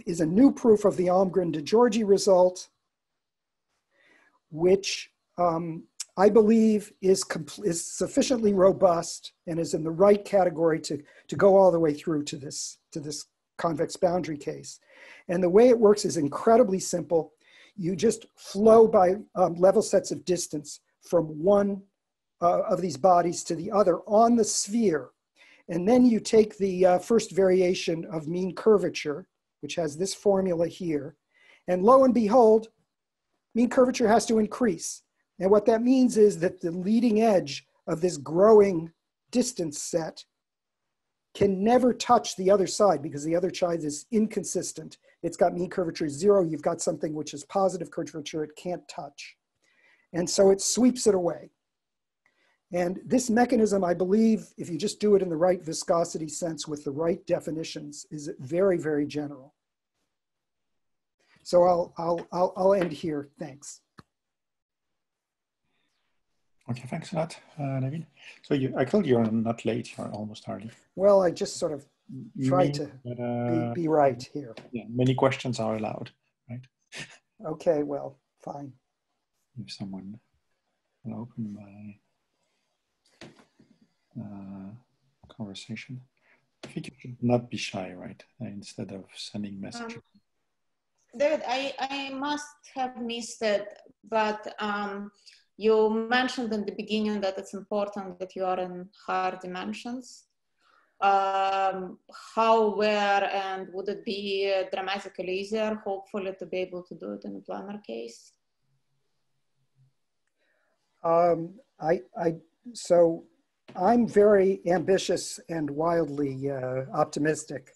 is a new proof of the Almgren-DeGiorgi result, which I believe is sufficiently robust and is in the right category to go all the way through to this convex boundary case. And the way it works is incredibly simple. You just flow by level sets of distance from one of these bodies to the other on the sphere. And then you take the first variation of mean curvature, which has this formula here. And lo and behold, mean curvature has to increase. And what that means is that the leading edge of this growing distance set can never touch the other side because the other side is inconsistent. It's got mean curvature 0. You've got something which is positive curvature it can't touch. And so it sweeps it away. And this mechanism, I believe, if you just do it in the right viscosity sense with the right definitions, is very, very general. So I'll end here. Thanks. Okay, thanks a lot, David. So I told you're not late, you're almost early. Well, I just sort of try to that, be right here. Yeah, many questions are allowed, right? Okay, well, fine. If someone will open my conversation. I think you should not be shy, right? Instead of sending messages. David, I must have missed it, but you mentioned in the beginning that it's important that you are in higher dimensions. How, where, and would it be dramatically easier, hopefully, to be able to do it in a planar case? So I'm very ambitious and wildly optimistic.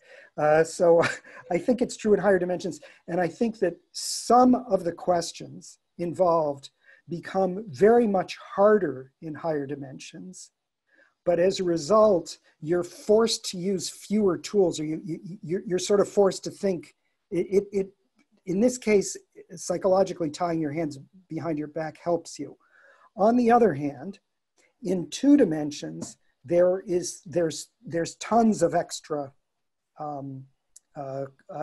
So I think it's true in higher dimensions. And I think that some of the questions involved become very much harder in higher dimensions. But as a result, you're forced to use fewer tools, or you're sort of forced to think. In this case, psychologically tying your hands behind your back helps you. On the other hand, in 2 dimensions, there's tons of extra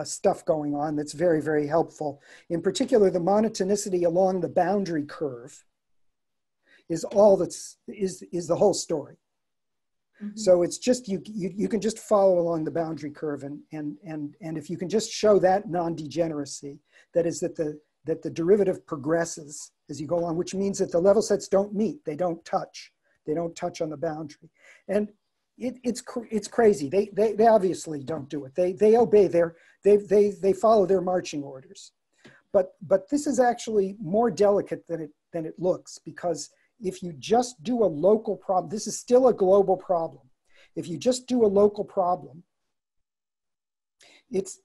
stuff going on that's very, very helpful. In particular, the monotonicity along the boundary curve is all is the whole story. Mm-hmm. So it's just you can just follow along the boundary curve, and if you can just show that non-degeneracy, that is that the derivative progresses as you go along, which means that the level sets don't meet, they don't touch on the boundary, and it's crazy. They obviously don't do it. They obey they follow their marching orders, but this is actually more delicate than it looks, because if you just do a local problem, this is still a global problem. If you just do a local problem, it's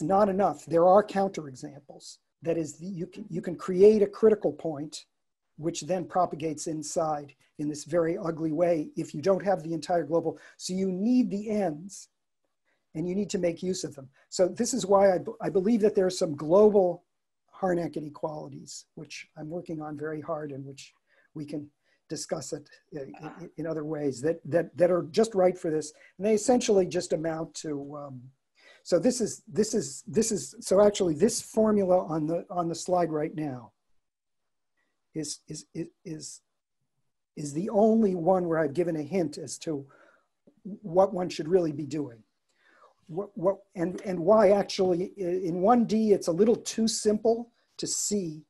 not enough. There are counterexamples. That is, you can create a critical point, which then propagates inside in this very ugly way if you don't have the entire global. So you need the ends, and you need to make use of them. So this is why I believe that there are some global Harnack inequalities, which I'm working on very hard, and which we can discuss it in other ways that are just right for this. And they essentially just amount to, so so actually this formula on the slide right now is the only one where I've given a hint as to what one should really be doing. And why actually in 1D it's a little too simple to see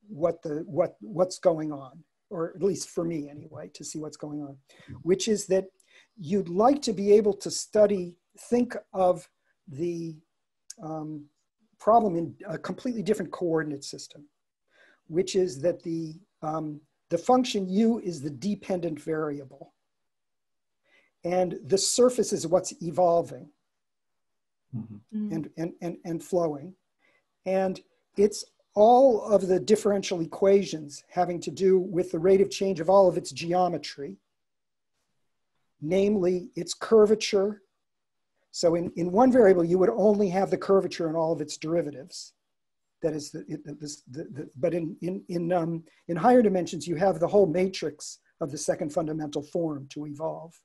what's going on, or at least for me anyway, to see what's going on, which is that you'd like to be able to think of the problem in a completely different coordinate system, which is that the function u is the dependent variable, and the surface is what's evolving. Mm-hmm. and flowing, and it's all of the differential equations having to do with the rate of change of all of its geometry, namely its curvature. So in one variable, you would only have the curvature and all of its derivatives. That is, but in higher dimensions, you have the whole matrix of the second fundamental form to evolve.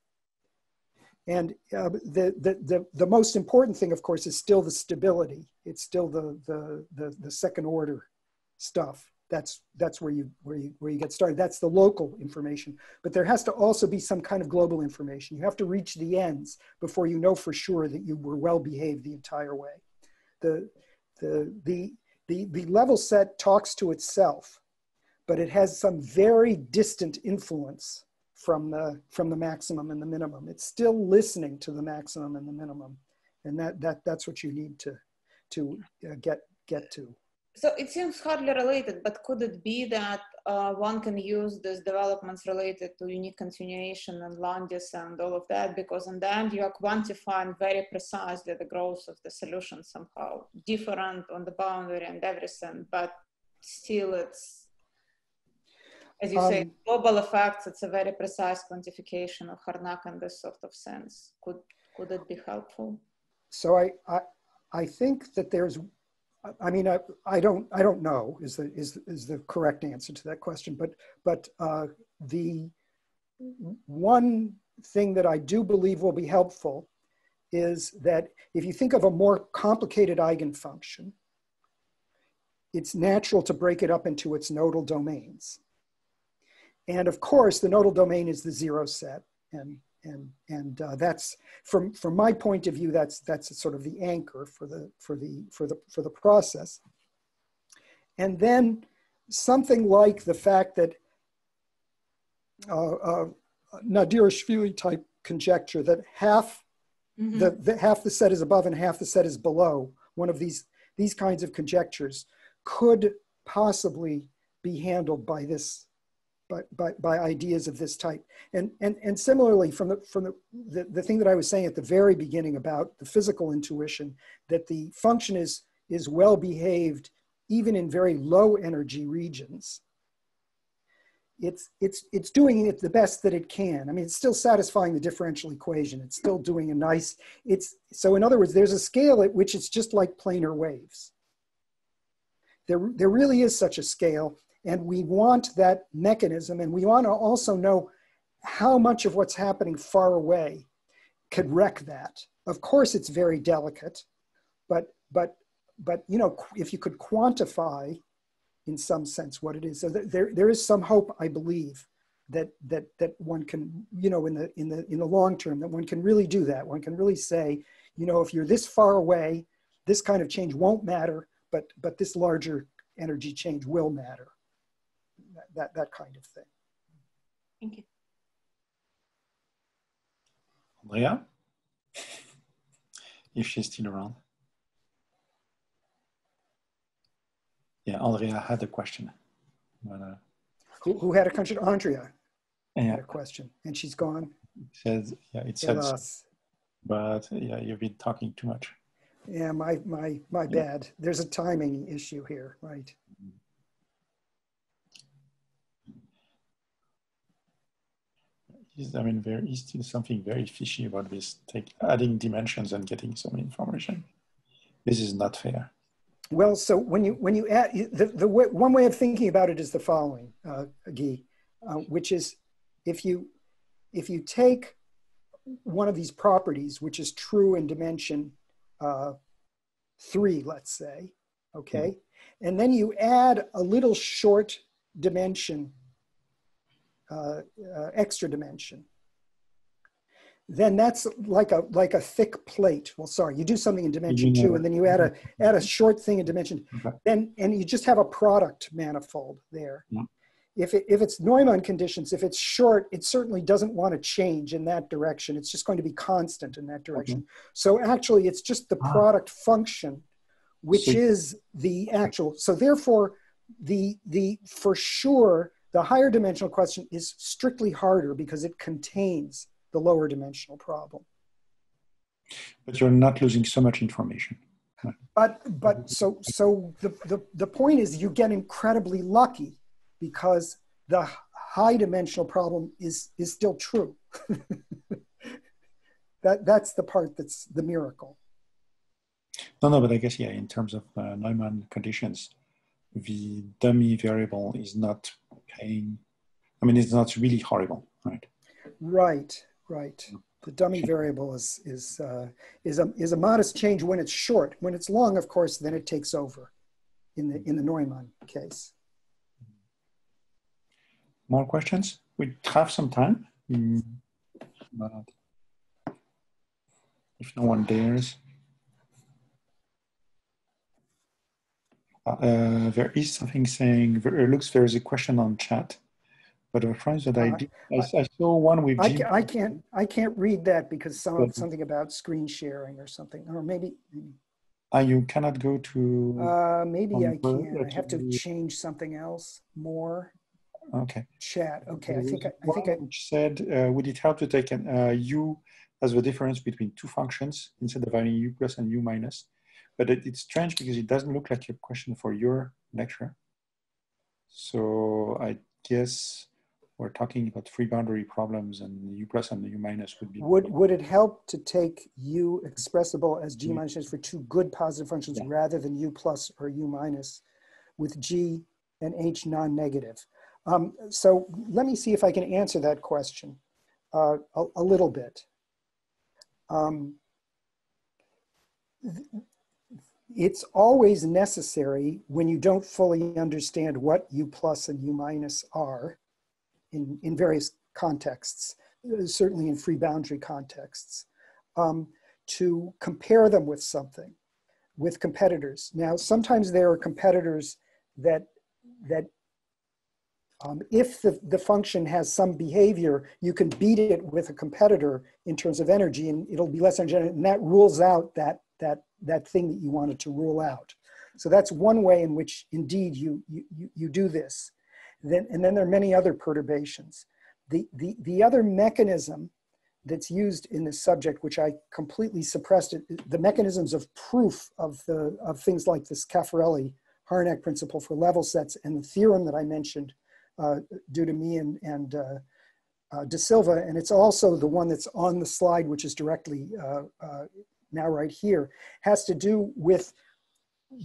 And the most important thing, of course, is still the stability. It's still the second order stuff. That's where you get started. That's the local information. But there has to also be some kind of global information. You have to reach the ends before you know for sure that you were well behaved the entire way. The level set talks to itself, but it has some very distant influence from the maximum and the minimum. It's still listening to the maximum and the minimum, and that's what you need to get to. So it seems hardly related, but could it be that one can use these developments related to unique continuation and Landis and all of that, because in the end you are quantifying very precisely the growth of the solution somehow, different on the boundary and everything, but still it's, as you say, global effects, it's a very precise quantification of Harnack in this sort of sense. Could it be helpful? So I think that there's I mean, I don't know is the correct answer to that question. But the one thing that I do believe will be helpful is that if you think of a more complicated eigenfunction, it's natural to break it up into its nodal domains. And of course, the nodal domain is the zero set, and that's from my point of view, that's sort of the anchor for the process. And then something like the fact that Nadirashvili type conjecture that half half the set is above and half the set is below, one of these kinds of conjectures could possibly be handled by this by ideas of this type. And similarly, from the thing that I was saying at the very beginning about the physical intuition, that the function is well behaved even in very low energy regions. It's doing it the best that it can. I mean, it's still satisfying the differential equation. It's still doing a nice, so in other words, there's a scale at which it's just like planar waves. There really is such a scale, and we want that mechanism, and we want to also know how much of what's happening far away could wreck that. Of course, it's very delicate, but you know, if you could quantify in some sense what it is, so there is some hope, I believe, that one can, you know, in the long term, that one can really do that. One can really say, you know, if you're this far away, this kind of change won't matter, but this larger energy change will matter. That kind of thing. Thank you. Andrea, if she's still around. Yeah, Andrea had a question. But, who had a question? Andrea yeah. had a question, and she's gone. It says, yeah, it says, but yeah, you've been talking too much. Yeah, my bad. There's a timing issue here, right? I mean, there is still something very fishy about this, adding dimensions and getting some information. This is not fair. Well, so when you add, one way of thinking about it is the following, Guy, which is if you take one of these properties, which is true in dimension 3, let's say, okay, and then you add a little short dimension, extra dimension, then that's like a thick plate. Well, sorry, you do something in dimension 2, and then you add a short thing in dimension, and you just have a product manifold there. Yeah. If it's Neumann conditions, if it's short, it certainly doesn't want to change in that direction. It's just going to be constant in that direction. Okay. So actually, it's just the product function, which is the actual. So therefore, for sure, the higher dimensional question is strictly harder because it contains the lower dimensional problem. But you're not losing so much information. But so the point is you get incredibly lucky because the high dimensional problem is still true. That's the part that's the miracle. No, but I guess, yeah, in terms of Neumann conditions, the dummy variable is not paying, I mean, it's not really horrible, right? Right. The dummy variable is a modest change when it's short. When it's long, of course, then it takes over in the Neumann case. More questions? We have some time. But if no one dares. There is something saying, there is a question on chat. But the friends that I saw one with I can't read that because something about screen sharing or something, or maybe you cannot go to maybe I can. I have to change something else more. Okay. Chat. Okay, I think which said, would it help to take an u as the difference between two functions instead of having u plus and u minus? But it's strange because it doesn't look like a question for your lecture. So I guess we're talking about free boundary problems, and U plus and U minus would be. Would it help to take U expressible as G minus for two good positive functions rather than U plus or U minus with G and H non-negative? So let me see if I can answer that question a little bit. It's always necessary when you don't fully understand what U plus and U minus are in various contexts, certainly in free boundary contexts, to compare them with something, with competitors. Now, sometimes there are competitors that if the function has some behavior, you can beat it with a competitor in terms of energy, and it'll be less energetic, and that rules out that thing that you wanted to rule out. So that's one way in which, indeed, you do this. And then there are many other perturbations. The other mechanism that's used in this subject, which I completely suppressed, the mechanisms of proof of things like this Caffarelli-Harnack principle for level sets and the theorem that I mentioned due to me and De Silva, and it's also the one that's on the slide, which is directly now right here, has to do with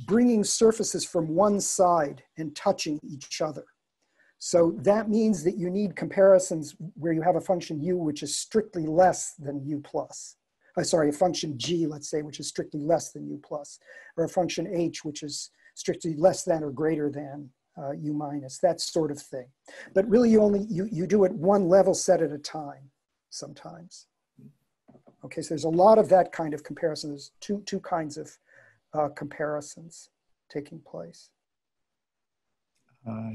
bringing surfaces from one side and touching each other. So that means that you need comparisons where you have a function U which is strictly less than U plus. Sorry, a function G, let's say, which is strictly less than U plus, or a function H which is strictly less than or greater than U minus, that sort of thing. But really you do it one level set at a time sometimes. Okay, so there's a lot of that kind of comparison. There's two kinds of comparisons taking place.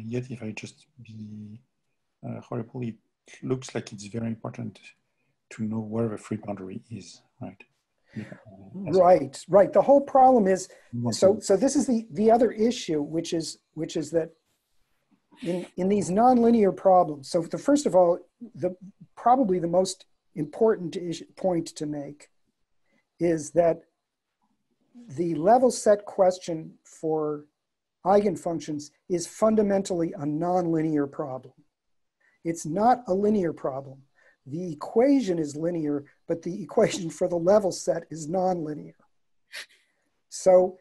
Yet if I just be horrible, it looks like it's very important to know where the free boundary is, right? Right. The whole problem is, so this is the other issue, which is that in these nonlinear problems, so first of all, probably the most important point to make is that the level set question for eigenfunctions is fundamentally a nonlinear problem. It's not a linear problem. The equation is linear, but the equation for the level set is nonlinear. So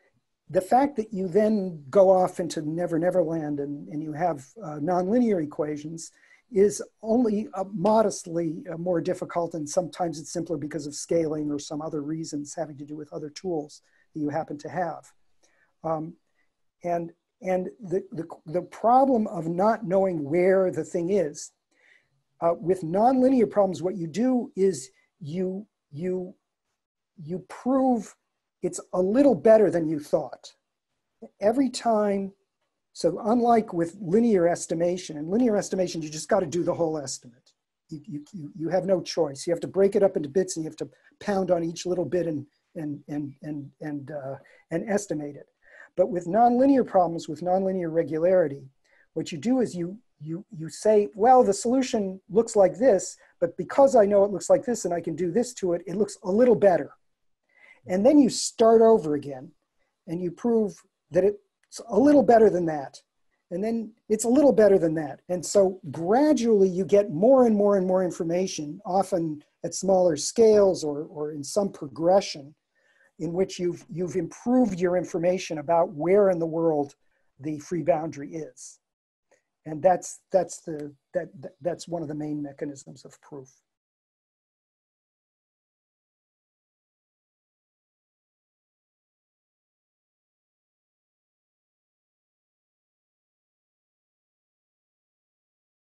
the fact that you then go off into Never Never Land and you have nonlinear equations is only modestly more difficult, and sometimes it's simpler because of scaling or some other reasons having to do with other tools that you happen to have. And the problem of not knowing where the thing is, with nonlinear problems, what you do is you prove it's a little better than you thought. Every time, so unlike with linear estimation, in linear estimation, you just got to do the whole estimate. You have no choice. You have to break it up into bits, and you have to pound on each little bit and estimate it. But with nonlinear problems, with nonlinear regularity, what you do is you say, well, the solution looks like this, but because I know it looks like this and I can do this to it, it looks a little better. And then you start over again and you prove that it's a little better than that. And then it's a little better than that. And so gradually you get more and more and more information, often at smaller scales or in some progression, in which you've improved your information about where in the world the free boundary is. And that's one of the main mechanisms of proof.